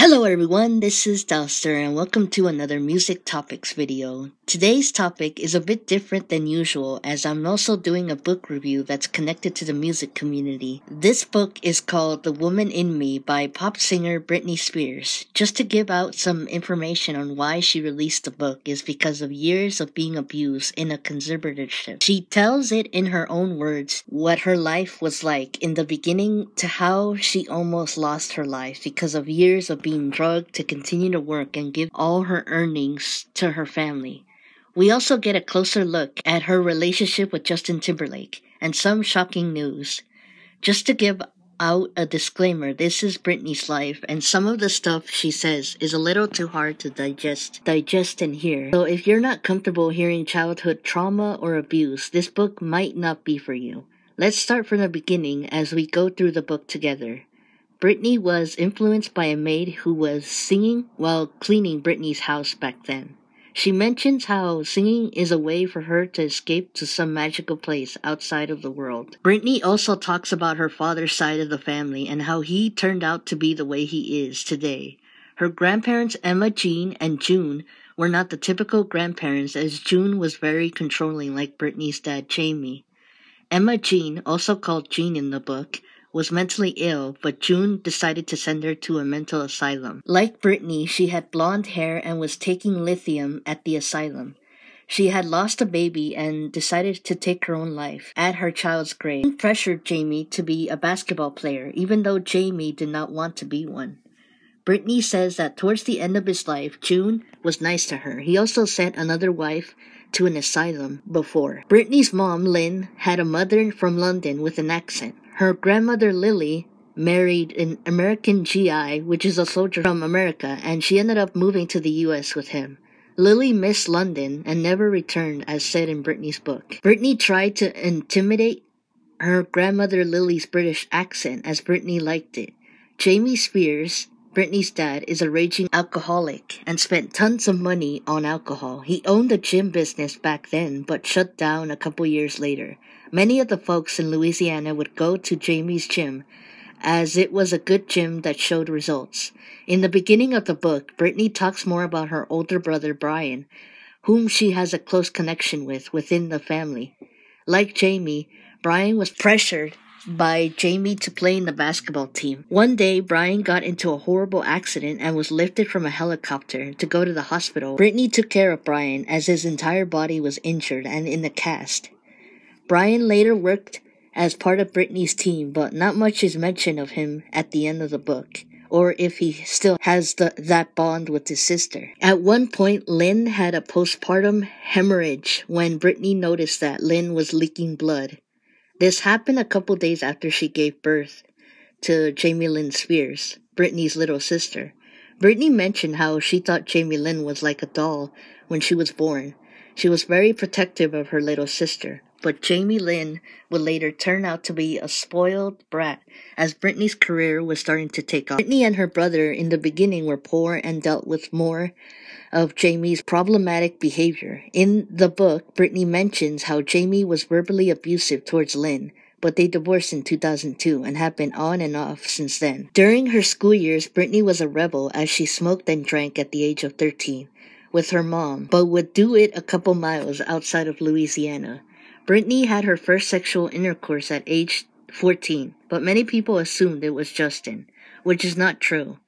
Hello everyone, this is Dalster and welcome to another music topics video. Today's topic is a bit different than usual as I'm also doing a book review that's connected to the music community. This book is called The Woman in Me by pop singer Britney Spears. Just to give out some information on why she released the book is because of years of being abused in a conservatorship. She tells it in her own words what her life was like in the beginning to how she almost lost her life because of years of being drugged to continue to work and give all her earnings to her family. We also get a closer look at her relationship with Justin Timberlake and some shocking news. Just to give out a disclaimer, this is Britney's life and some of the stuff she says is a little too hard to digest and hear. So if you're not comfortable hearing childhood trauma or abuse, this book might not be for you. Let's start from the beginning as we go through the book together. Britney was influenced by a maid who was singing while cleaning Britney's house back then. She mentions how singing is a way for her to escape to some magical place outside of the world. Britney also talks about her father's side of the family and how he turned out to be the way he is today. Her grandparents Emma Jean and June were not the typical grandparents as June was very controlling like Britney's dad Jamie. Emma Jean, also called Jean in the book, was mentally ill, but June decided to send her to a mental asylum. Like Britney, she had blonde hair and was taking lithium at the asylum. She had lost a baby and decided to take her own life at her child's grave. June pressured Jamie to be a basketball player, even though Jamie did not want to be one. Britney says that towards the end of his life, June was nice to her. He also sent another wife to an asylum before. Britney's mom, Lynn, had a mother from London with an accent. Her grandmother, Lily, married an American GI, which is a soldier from America, and she ended up moving to the US with him. Lily missed London and never returned, as said in Britney's book. Britney tried to intimidate her grandmother Lily's British accent, as Britney liked it. Jamie Spears, Britney's dad, is a raging alcoholic and spent tons of money on alcohol. He owned a gym business back then, but shut down a couple years later. Many of the folks in Louisiana would go to Jamie's gym, as it was a good gym that showed results. In the beginning of the book, Britney talks more about her older brother Brian, whom she has a close connection with within the family. Like Jamie, Brian was pressured by Jamie to play in the basketball team. One day, Brian got into a horrible accident and was lifted from a helicopter to go to the hospital. Britney took care of Brian as his entire body was injured and in a cast. Brian later worked as part of Britney's team, but not much is mentioned of him at the end of the book, or if he still has that bond with his sister. At one point, Lynn had a postpartum hemorrhage when Britney noticed that Lynn was leaking blood. This happened a couple days after she gave birth to Jamie Lynn Spears, Britney's little sister. Britney mentioned how she thought Jamie Lynn was like a doll when she was born. She was very protective of her little sister, but Jamie Lynn would later turn out to be a spoiled brat as Britney's career was starting to take off. Britney and her brother in the beginning were poor and dealt with more of Jamie's problematic behavior. In the book, Britney mentions how Jamie was verbally abusive towards Lynn, but they divorced in 2002 and have been on and off since then. During her school years, Britney was a rebel as she smoked and drank at the age of 13 with her mom, but would do it a couple miles outside of Louisiana. Britney had her first sexual intercourse at age 14, but many people assumed it was Justin, which is not true.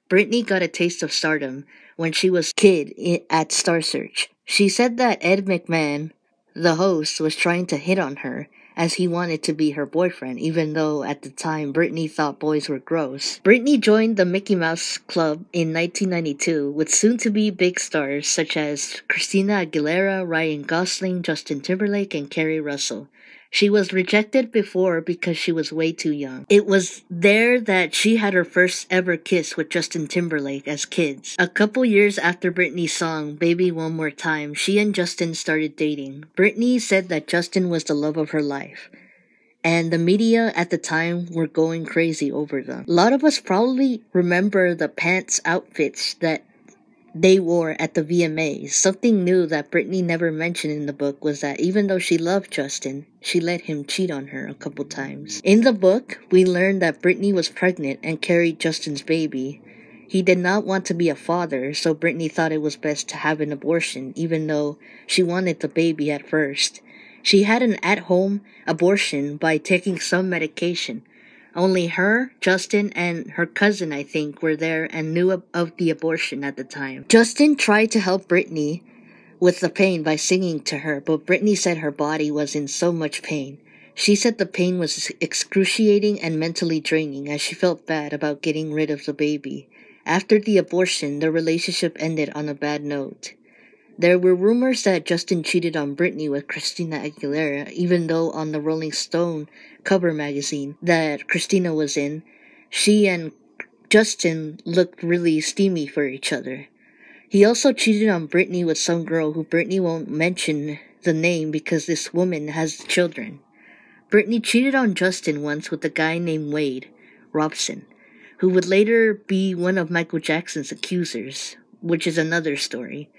Britney got a taste of stardom when she was a kid at Star Search. She said that Ed McMahon, the host, was trying to hit on her as he wanted to be her boyfriend, even though at the time Britney thought boys were gross. Britney joined the Mickey Mouse Club in 1992 with soon-to-be big stars such as Christina Aguilera, Ryan Gosling, Justin Timberlake, and Kerry Russell. She was rejected before because she was way too young. It was there that she had her first ever kiss with Justin Timberlake as kids. A couple years after Britney's song, Baby One More Time, she and Justin started dating. Britney said that Justin was the love of her life, and the media at the time were going crazy over them. A lot of us probably remember the pants outfits that they wore at the VMAs. Something new that Britney never mentioned in the book was that even though she loved Justin, she let him cheat on her a couple times. In the book, we learned that Britney was pregnant and carried Justin's baby. He did not want to be a father, so Britney thought it was best to have an abortion, even though she wanted the baby at first. She had an at-home abortion by taking some medication. Only her, Justin, and her cousin, I think, were there and knew of the abortion at the time. Justin tried to help Britney with the pain by singing to her, but Britney said her body was in so much pain. She said the pain was excruciating and mentally draining as she felt bad about getting rid of the baby. After the abortion, the relationship ended on a bad note. There were rumors that Justin cheated on Britney with Christina Aguilera, even though on the Rolling Stone cover magazine that Christina was in, she and Justin looked really steamy for each other. He also cheated on Britney with some girl who Britney won't mention the name because this woman has children. Britney cheated on Justin once with a guy named Wade Robson, who would later be one of Michael Jackson's accusers, which is another story.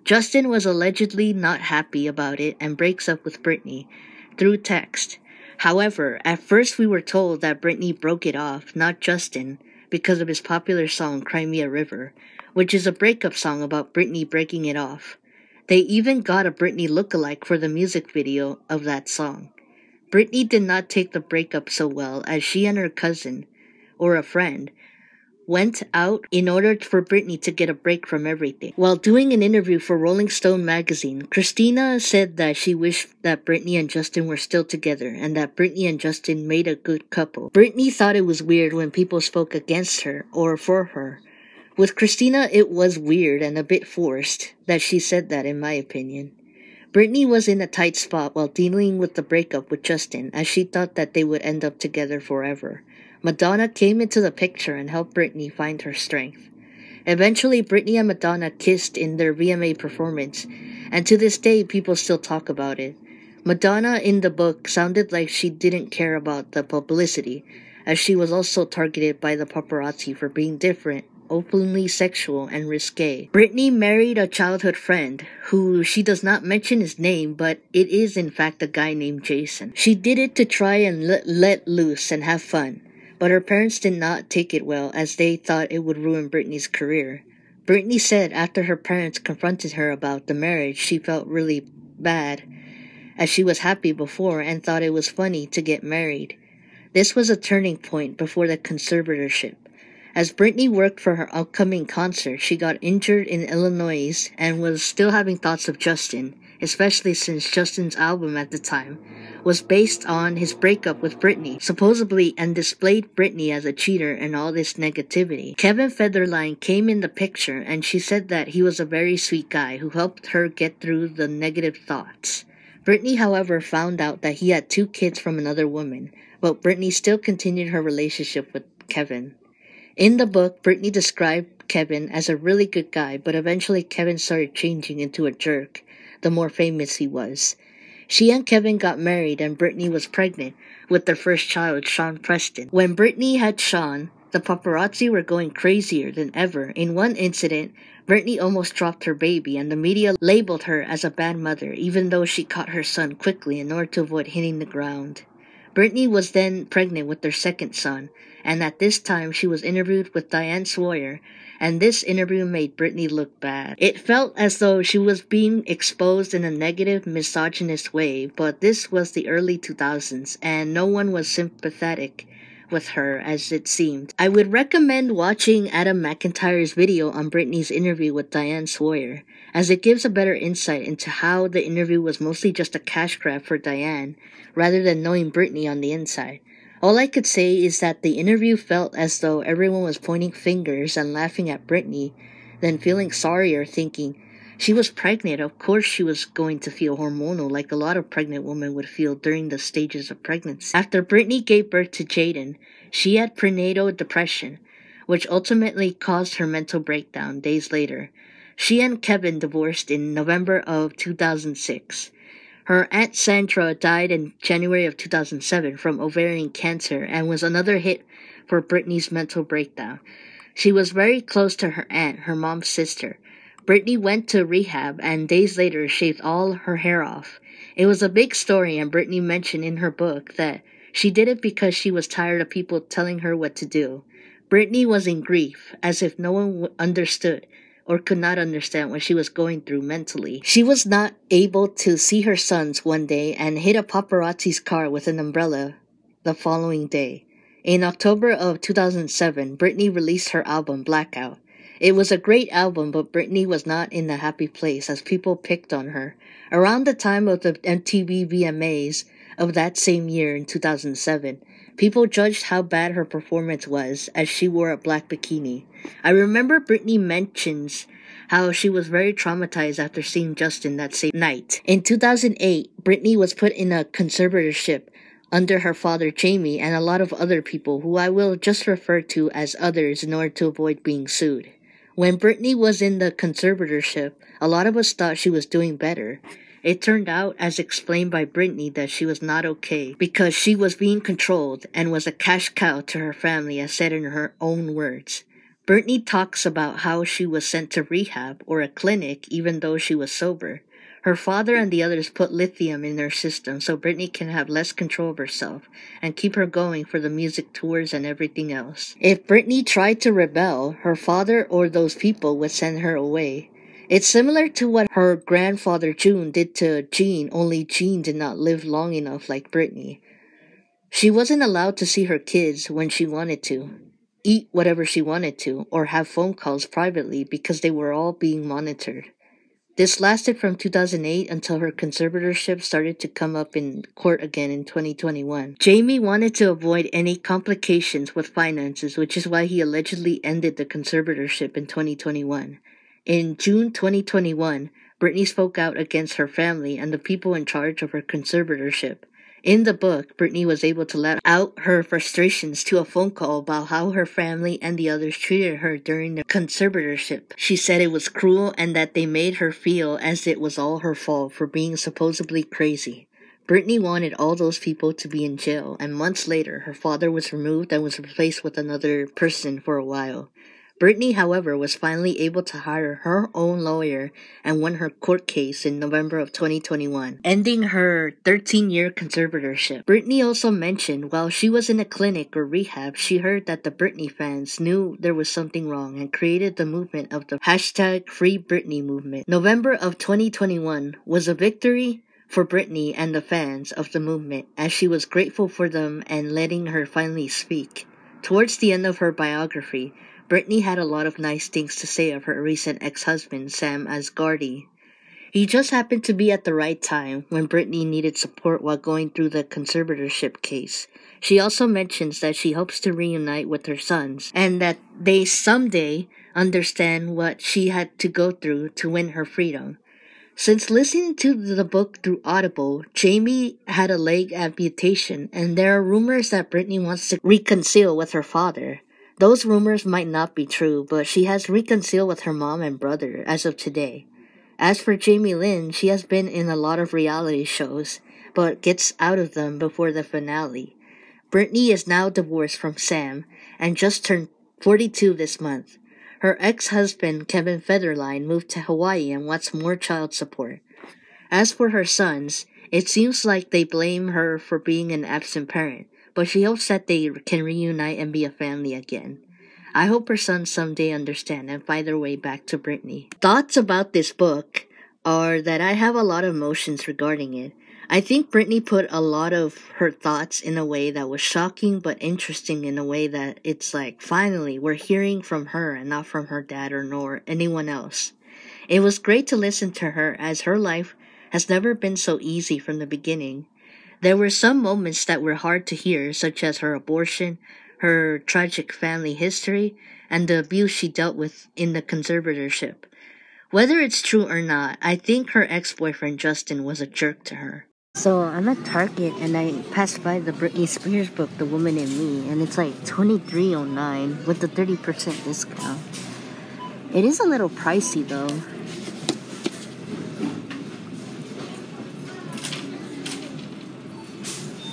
Justin was allegedly not happy about it and breaks up with Britney through text. However, at first we were told that Britney broke it off, not Justin, because of his popular song Cry Me a River, which is a breakup song about Britney breaking it off. They even got a Britney lookalike for the music video of that song. Britney did not take the breakup so well as she and her cousin, or a friend, went out in order for Britney to get a break from everything. While doing an interview for Rolling Stone magazine, Christina said that she wished that Britney and Justin were still together and that Britney and Justin made a good couple. Britney thought it was weird when people spoke against her or for her. With Christina, it was weird and a bit forced that she said that, in my opinion. Britney was in a tight spot while dealing with the breakup with Justin, as she thought that they would end up together forever. Madonna came into the picture and helped Britney find her strength. Eventually, Britney and Madonna kissed in their VMA performance, and to this day, people still talk about it. Madonna in the book sounded like she didn't care about the publicity, as she was also targeted by the paparazzi for being different, openly sexual, and risque. Britney married a childhood friend, who she does not mention his name, but it is in fact a guy named Jason. She did it to try and let loose and have fun. But her parents did not take it well, as they thought it would ruin Britney's career. Britney said after her parents confronted her about the marriage, she felt really bad, as she was happy before and thought it was funny to get married. This was a turning point before the conservatorship. As Britney worked for her upcoming concert, she got injured in Illinois and was still having thoughts of Justin, especially since Justin's album at the time was based on his breakup with Britney, supposedly, and displayed Britney as a cheater and all this negativity. Kevin Federline came in the picture, and she said that he was a very sweet guy who helped her get through the negative thoughts. Britney, however, found out that he had 2 kids from another woman, but Britney still continued her relationship with Kevin. In the book, Britney described Kevin as a really good guy, but eventually Kevin started changing into a jerk, the more famous he was. She and Kevin got married and Britney was pregnant with their first child, Sean Preston. When Britney had Sean, the paparazzi were going crazier than ever. In one incident, Britney almost dropped her baby and the media labeled her as a bad mother, even though she caught her son quickly in order to avoid hitting the ground. Britney was then pregnant with their second son, and at this time she was interviewed with Diane Sawyer, and this interview made Britney look bad. It felt as though she was being exposed in a negative, misogynist way, but this was the early 2000s, and no one was sympathetic with her as it seemed. I would recommend watching Adam McIntyre's video on Britney's interview with Diane Sawyer, as it gives a better insight into how the interview was mostly just a cash grab for Diane, rather than knowing Britney on the inside. All I could say is that the interview felt as though everyone was pointing fingers and laughing at Britney, then feeling sorry or thinking, she was pregnant, of course she was going to feel hormonal like a lot of pregnant women would feel during the stages of pregnancy. After Britney gave birth to Jaden, she had prenatal depression, which ultimately caused her mental breakdown days later. She and Kevin divorced in November of 2006. Her Aunt Sandra died in January of 2007 from ovarian cancer and was another hit for Britney's mental breakdown. She was very close to her aunt, her mom's sister. Britney went to rehab and days later shaved all her hair off. It was a big story, and Britney mentioned in her book that she did it because she was tired of people telling her what to do. Britney was in grief, as if no one understood or could not understand what she was going through mentally. She was not able to see her sons one day and hit a paparazzi's car with an umbrella the following day. In October of 2007, Britney released her album Blackout. It was a great album, but Britney was not in a happy place as people picked on her. Around the time of the MTV VMAs of that same year in 2007, people judged how bad her performance was as she wore a black bikini. I remember Britney mentions how she was very traumatized after seeing Justin that same night. In 2008, Britney was put in a conservatorship under her father Jamie and a lot of other people who I will just refer to as others in order to avoid being sued. When Britney was in the conservatorship, a lot of us thought she was doing better. It turned out, as explained by Britney, that she was not okay because she was being controlled and was a cash cow to her family, as said in her own words. Britney talks about how she was sent to rehab or a clinic even though she was sober. Her father and the others put lithium in their system so Britney can have less control of herself and keep her going for the music tours and everything else. If Britney tried to rebel, her father or those people would send her away. It's similar to what her grandfather June did to Jean, only Jean did not live long enough like Britney. She wasn't allowed to see her kids when she wanted to, eat whatever she wanted to, or have phone calls privately because they were all being monitored. This lasted from 2008 until her conservatorship started to come up in court again in 2021. Jamie wanted to avoid any complications with finances, which is why he allegedly ended the conservatorship in 2021. In June 2021, Britney spoke out against her family and the people in charge of her conservatorship. In the book, Britney was able to let out her frustrations to a phone call about how her family and the others treated her during the conservatorship. She said it was cruel and that they made her feel as it was all her fault for being supposedly crazy. Britney wanted all those people to be in jail, and months later, her father was removed and was replaced with another person for a while. Britney, however, was finally able to hire her own lawyer and won her court case in November of 2021, ending her 13-year conservatorship. Britney also mentioned while she was in a clinic or rehab, she heard that the Britney fans knew there was something wrong and created the movement of the #FreeBritney movement. November of 2021 was a victory for Britney and the fans of the movement, as she was grateful for them and letting her finally speak. Towards the end of her biography, Britney had a lot of nice things to say of her recent ex-husband, Sam Asghari. He just happened to be at the right time when Britney needed support while going through the conservatorship case. She also mentions that she hopes to reunite with her sons and that they someday understand what she had to go through to win her freedom. Since listening to the book through Audible, Jamie had a leg amputation, and there are rumors that Britney wants to reconcile with her father. Those rumors might not be true, but she has reconciled with her mom and brother as of today. As for Jamie Lynn, she has been in a lot of reality shows, but gets out of them before the finale. Britney is now divorced from Sam and just turned 42 this month. Her ex-husband, Kevin Federline, moved to Hawaii and wants more child support. As for her sons, it seems like they blame her for being an absent parent, but she hopes that they can reunite and be a family again. I hope her sons someday understand and find their way back to Britney. Thoughts about this book are that I have a lot of emotions regarding it. I think Britney put a lot of her thoughts in a way that was shocking but interesting, in a way that it's like, finally, we're hearing from her and not from her dad or nor anyone else. It was great to listen to her, as her life has never been so easy from the beginning. There were some moments that were hard to hear, such as her abortion, her tragic family history, and the abuse she dealt with in the conservatorship. Whether it's true or not, I think her ex-boyfriend Justin was a jerk to her. So I'm at Target and I passed by the Britney Spears book, The Woman in Me, and it's like $23.09 with the 30% discount. It is a little pricey though.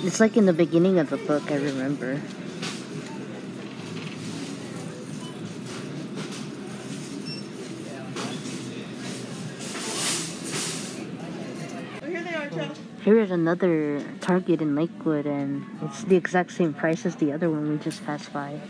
It's like in the beginning of the book, I remember. Here at another Target in Lakewood, and it's the exact same price as the other one we just passed by.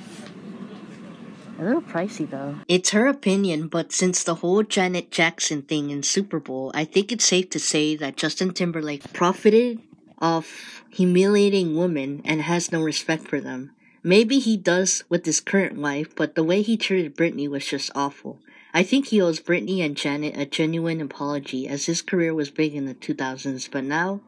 A little pricey though. It's her opinion, but since the whole Janet Jackson thing in Super Bowl, I think it's safe to say that Justin Timberlake profited off humiliating women and has no respect for them. Maybe he does with his current wife, but the way he treated Britney was just awful. I think he owes Britney and Janet a genuine apology as his career was big in the 2000s, but now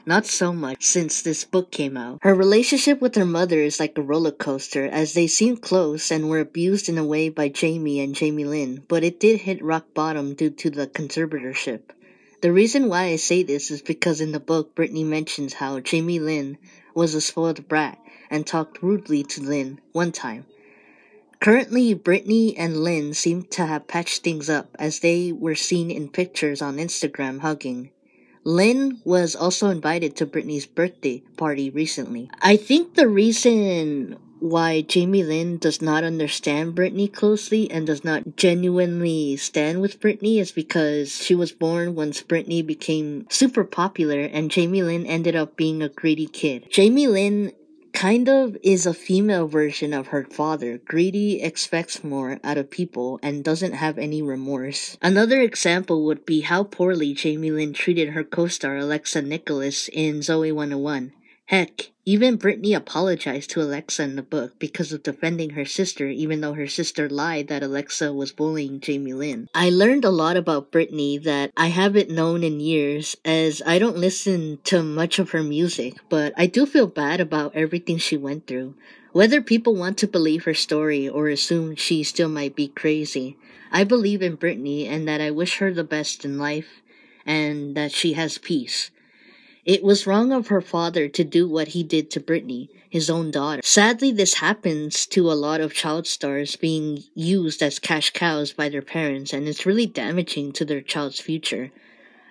not so much since this book came out. Her relationship with her mother is like a roller coaster as they seem close and were abused in a way by Jamie and Jamie Lynn, but it did hit rock bottom due to the conservatorship. The reason why I say this is because in the book Brittany mentions how Jamie Lynn was a spoiled brat and talked rudely to Lynn one time. Currently, Brittany and Lynn seem to have patched things up as they were seen in pictures on Instagram hugging. Lynn was also invited to Britney's birthday party recently. I think the reason why Jamie Lynn does not understand Britney closely and does not genuinely stand with Britney is because she was born once Britney became super popular and Jamie Lynn ended up being a greedy kid. Jamie Lynn kind of is a female version of her father. Greedy, expects more out of people, and doesn't have any remorse. Another example would be how poorly Jamie Lynn treated her co-star Alexa Nicholas in Zoe 101. Heck, even Britney apologized to Alexa in the book because of defending her sister, even though her sister lied that Alexa was bullying Jamie Lynn. I learned a lot about Britney that I haven't known in years, as I don't listen to much of her music, but I do feel bad about everything she went through. Whether people want to believe her story or assume she still might be crazy, I believe in Britney and that I wish her the best in life and that she has peace. It was wrong of her father to do what he did to Britney, his own daughter. Sadly, this happens to a lot of child stars being used as cash cows by their parents, and it's really damaging to their child's future.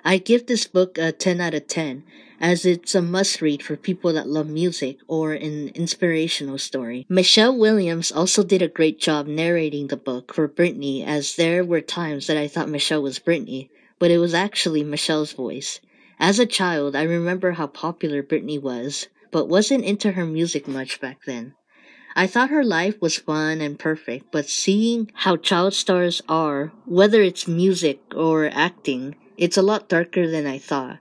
I give this book a 10 out of 10, as it's a must-read for people that love music or an inspirational story. Michelle Williams also did a great job narrating the book for Britney, as there were times that I thought Michelle was Britney, but it was actually Michelle's voice. As a child, I remember how popular Britney was, but wasn't into her music much back then. I thought her life was fun and perfect, but seeing how child stars are, whether it's music or acting, it's a lot darker than I thought.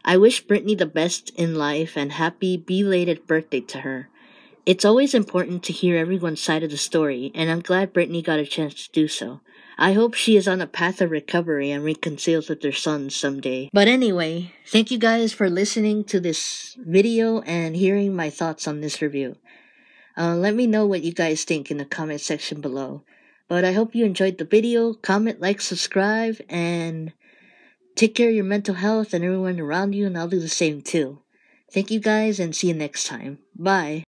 I wish Britney the best in life and happy belated birthday to her. It's always important to hear everyone's side of the story, and I'm glad Britney got a chance to do so. I hope she is on a path of recovery and reconciles with her son someday. But anyway, thank you guys for listening to this video and hearing my thoughts on this review. Let me know what you guys think in the comment section below. But I hope you enjoyed the video. Comment, like, subscribe, and take care of your mental health and everyone around you, and I'll do the same too. Thank you guys, and see you next time. Bye.